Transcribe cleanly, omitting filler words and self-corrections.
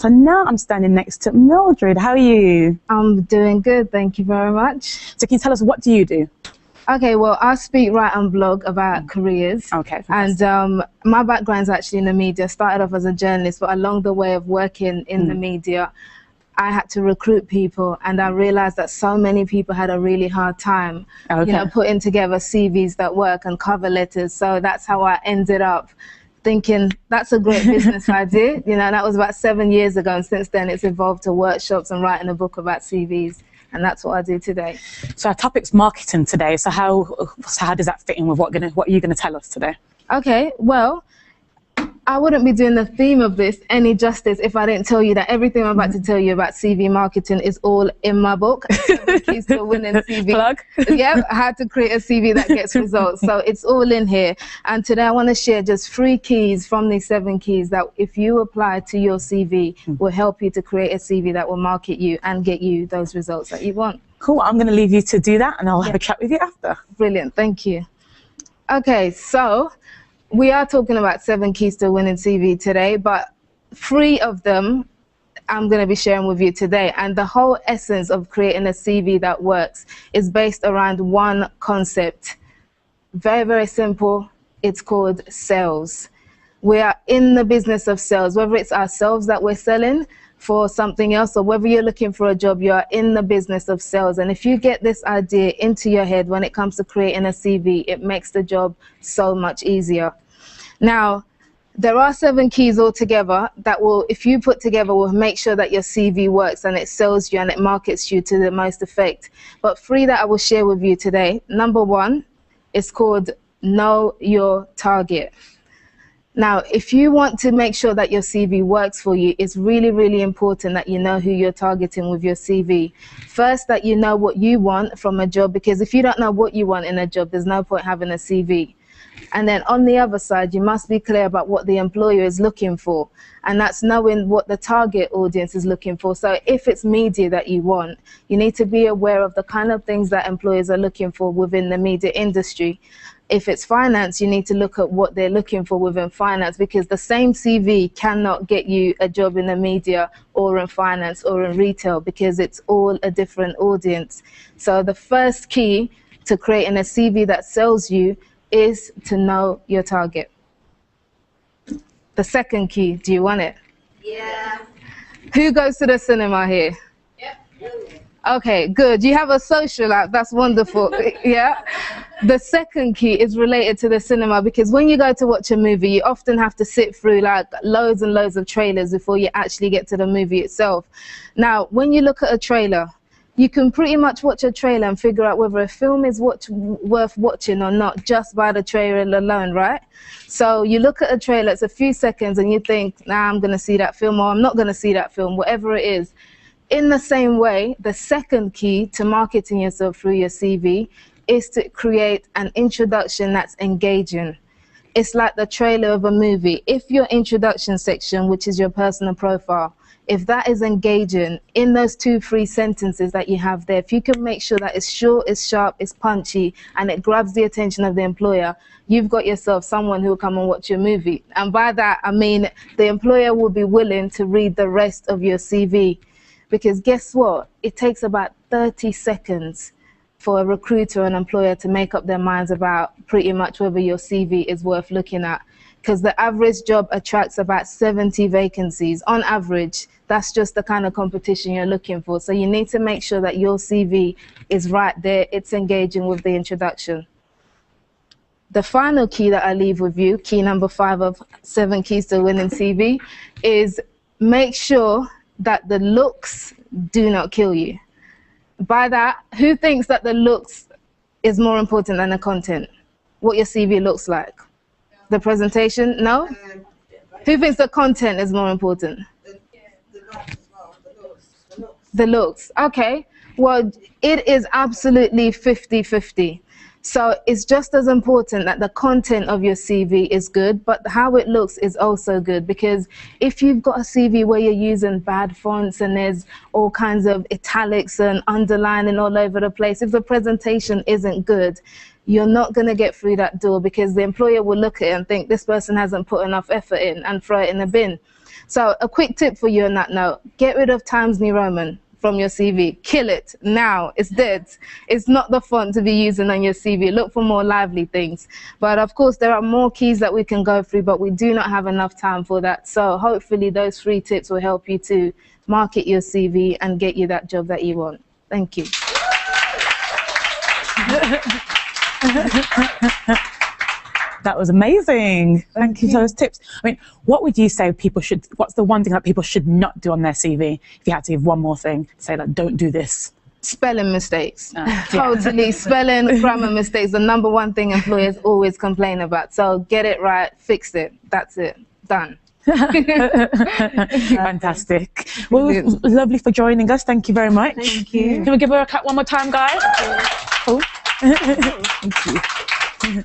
So now I'm standing next to Mildred. How are you? I'm doing good, thank you very much. So can you tell us, what do you do? Okay, well, I speak, write and blog about careers. Okay, fantastic. And my background's actually in the media. Started off as a journalist, but along the way of working in the media, I had to recruit people, and I realized that so many people had a really hard time, putting together CVs that work and cover letters. So that's how I ended up thinking that's a great business idea. That was about 7 years ago, and since then it's evolved to workshops and writing a book about CVs. And that's what I do today. So our topic's marketing today. So how does that fit in with what are you gonna tell us today? Okay, well, I wouldn't be doing the theme of this any justice if I didn't tell you that everything I'm about to tell you about CV marketing is all in my book, 7 Keys to Winning CV. Plug. Yeah, how to create a CV that gets results. So it's all in here. And today I want to share just 3 keys from these 7 keys that, if you apply to your CV, will help you to create a CV that will market you and get you those results that you want. Cool. I'm going to leave you to do that, and I'll have a chat with you after. Brilliant. Thank you. Okay, so we are talking about 7 keys to winning CV today, but 3 of them I'm going to be sharing with you today. And the whole essence of creating a CV that works is based around one concept. Very, very simple. It's called sales. We are in the business of sales, whether it's ourselves that we're selling for something else, or whether you're looking for a job, you are in the business of sales. And if you get this idea into your head when it comes to creating a CV, it makes the job so much easier. Now, there are 7 keys altogether that will, if you put together, will make sure that your CV works and it sells you and it markets you to the most effect. But 3 that I will share with you today. Number 1 is called Know Your Target. Now, if you want to make sure that your CV works for you, it's really, really important that you know who you're targeting with your CV. First, that you know what you want from a job, because if you don't know what you want in a job, there's no point having a CV. And then on the other side, you must be clear about what the employer is looking for. And that's knowing what the target audience is looking for. So if it's media that you want, you need to be aware of the kind of things that employers are looking for within the media industry. If it's finance, you need to look at what they're looking for within finance, because the same CV cannot get you a job in the media or in finance or in retail, because it's all a different audience. So the first key to creating a CV that sells you is to know your target. The second key, do you want it? Yeah. Who goes to the cinema here? Yep. Okay, good. You have a social app. That's wonderful. Yeah. The second key is related to the cinema, because when you go to watch a movie, you often have to sit through like loads and loads of trailers before you actually get to the movie itself. Now, when you look at a trailer, you can pretty much watch a trailer and figure out whether a film is worth watching or not just by the trailer alone, right? So you look at a trailer, it's a few seconds, and you think, nah, I'm going to see that film, or I'm not going to see that film, whatever it is. In the same way, the second key to marketing yourself through your CV is to create an introduction that's engaging. It's like the trailer of a movie. If your introduction section, which is your personal profile, if that is engaging in those 2-3 sentences that you have there, if you can make sure that it's short, it's sharp, it's punchy, and it grabs the attention of the employer, you've got yourself someone who will come and watch your movie. And by that, I mean the employer will be willing to read the rest of your CV. Because guess what? It takes about 30 seconds for a recruiter or an employer to make up their minds about pretty much whether your CV is worth looking at. Because the average job attracts about 70 vacancies. On average, that's just the kind of competition you're looking for. So you need to make sure that your CV is right there. It's engaging with the introduction. The final key that I leave with you, key number 5 of 7 keys to winning CV, is make sure that the looks do not kill you. By that, who thinks that the looks is more important than the content? What your CV looks like? The presentation? No? Who thinks the content is more important? The looks. Okay. Well, it is absolutely 50-50. So it's just as important that the content of your CV is good, but how it looks is also good. Because if you've got a CV where you're using bad fonts and there's all kinds of italics and underlining all over the place, if the presentation isn't good, you're not going to get through that door, because the employer will look at it and think this person hasn't put enough effort in and throw it in the bin. So a quick tip for you on that note, get rid of Times New Roman from your CV. Kill it now. It's dead. It's not the font to be using on your CV. Look for more lively things. But of course, there are more keys that we can go through, but we do not have enough time for that. So hopefully those 3 tips will help you to market your CV and get you that job that you want. Thank you. That was amazing. Thank you for those tips. I mean, what would you say people should, what's the one thing that people should not do on their CV? If you had to give one more thing, say like, don't do this. Spelling mistakes. Totally. Spelling, grammar mistakes, the #1 thing employers always complain about. So get it right, fix it. That's it. Done. Fantastic. Well, it was lovely for joining us. Thank you very much. Thank you. Can we give her a clap one more time, guys? Cool. Thank you.